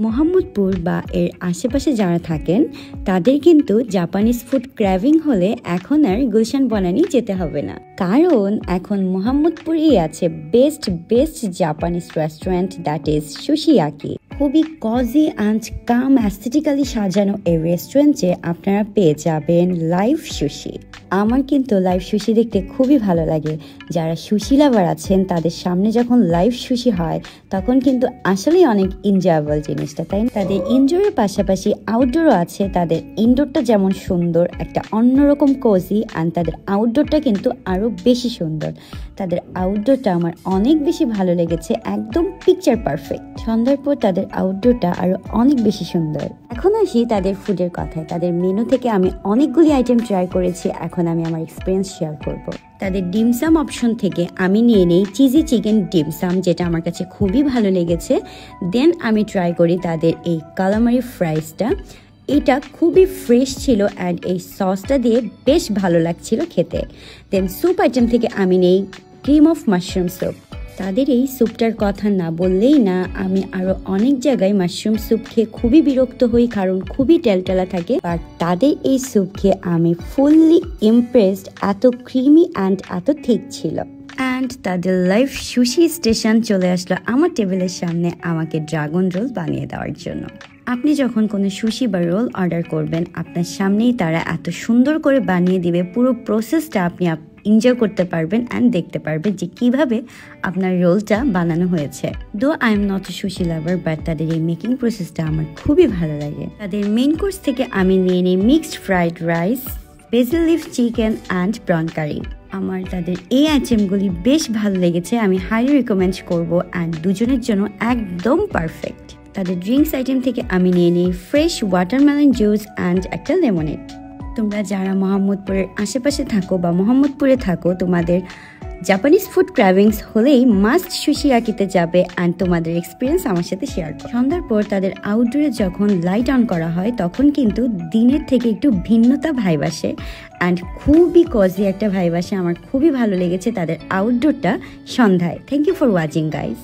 মোহাম্মদপুর বা এর আশেপাশে যারা থাকেন তাদের কিন্তু জাপানিজ ফুড ক্র্যাভিং হলে এখন আর গুলশান বনানী যেতে হবে না, কারণ এখন মোহাম্মদপুরেই আছে best Japanese restaurant, that is সুশিয়াকি। খুবই কজি অ্যান্ড কাম অ্যাস্থেটিক্যালি সাজানো এই রেস্টুরেন্টে আপনারা পেয়ে যাবেন লাইভ সুশি। আমার কিন্তু লাইভ সুশি দেখতে খুবই ভালো লাগে। যারা সুশি লাভার আছেন তাদের সামনে যখন লাইভ সুশি হয় তখন কিন্তু আসলেই অনেক এনজয়েবল জিনিসটা, তাই না? তাদের ইনডোরের পাশাপাশি আউটডোরও আছে। তাদের ইনডোরটা যেমন সুন্দর, একটা অন্যরকম কোজি, অ্যান্ড তাদের আউটডোরটা কিন্তু আরও বেশি সুন্দর। তাদের আউটডোরটা আমার অনেক বেশি ভালো লেগেছে, একদম পিকচার পারফেক্ট। সন্ধ্যার পর তাদের আউটডোরটা আরও অনেক বেশি সুন্দর। এখন আসি তাদের ফুডের কথায়। তাদের মেনু থেকে আমি অনেকগুলি আইটেম ট্রাই করেছি, এখন আমি আমার এক্সপিরিয়েন্স শেয়ার করব। তাদের ডিমসাম অপশন থেকে আমি নিয়ে নেই চিজি চিকেন ডিমসাম, যেটা আমার কাছে খুবই ভালো লেগেছে। দেন আমি ট্রাই করি তাদের এই কালামারি ফ্রাইসটা। এটা খুবই ফ্রেশ ছিল অ্যান্ড এই সসটা দিয়ে বেশ ভালো লাগছিল খেতে। দেন স্যুপ আইটেম থেকে আমি নেই ক্রিম অফ মাশরুম স্যুপ। তাদের এই স্যুপটার কথা না বললেই না, আমি আরও অনেক জায়গায় মাশরুম স্যুপ খেয়ে খুবই বিরক্ত হই, কারণ খুবই টেলটেলা থাকে। বাট তাদের এই স্যুপ খেয়ে আমি ফুললি ইমপ্রেসড, এত ক্রিমি অ্যান্ড এত থিক ছিল। অ্যান্ড তাদের লাইভ সুশি স্টেশন চলে আসলো আমার টেবিলের সামনে আমাকে ড্রাগন রোল বানিয়ে দেওয়ার জন্য। আপনি যখন কোনো সুশি বা রোল অর্ডার করবেন, আপনার সামনেই তারা এত সুন্দর করে বানিয়ে দিবে। পুরো প্রসেসটা আপনি এনজয় করতে পারবেন অ্যান্ড দেখতে পারবেন যে কিভাবে আপনার রোলটা বানানো হয়েছে। Though I am not a sushi lover, but তাদের এই মেকিং প্রসেসটা আমার খুবই ভালো লাগে। তাদের মেইন কোর্স থেকে আমি নিয়ে নিই mixed fried rice, basil leaf chicken and prawn curry. আমার তাদের এই আইটেমগুলি বেশ ভালো লেগেছে, আমি হাইলি রিকমেন্ড করবো অ্যান্ড দুজনের জন্য একদম পারফেক্ট। তাদের ড্রিঙ্কস আইটেম থেকে আমি নিয়ে নিই ফ্রেশ ওয়াটারমেলন জুস অ্যান্ড একটা লেমনেড। তোমরা যারা মোহাম্মদপুরের আশেপাশে থাকো বা মোহাম্মদপুরে থাকো, তোমাদের জাপানিজ ফুড ক্র্যাভিংস হলেই মাস্ট সুশিয়াকিতে যাবে অ্যান্ড তোমাদের এক্সপিরিয়েন্স আমার সাথে শেয়ার করো। সন্ধ্যার পর তাদের আউটডোরে যখন লাইট অন করা হয় তখন কিন্তু দিনের থেকে একটু ভিন্নতা ভাইব আসে অ্যান্ড খুবই কজি একটা ভাইব আসে। আমার খুবই ভালো লেগেছে তাদের আউটডোরটা সন্ধ্যায়। Thank you for watching guys.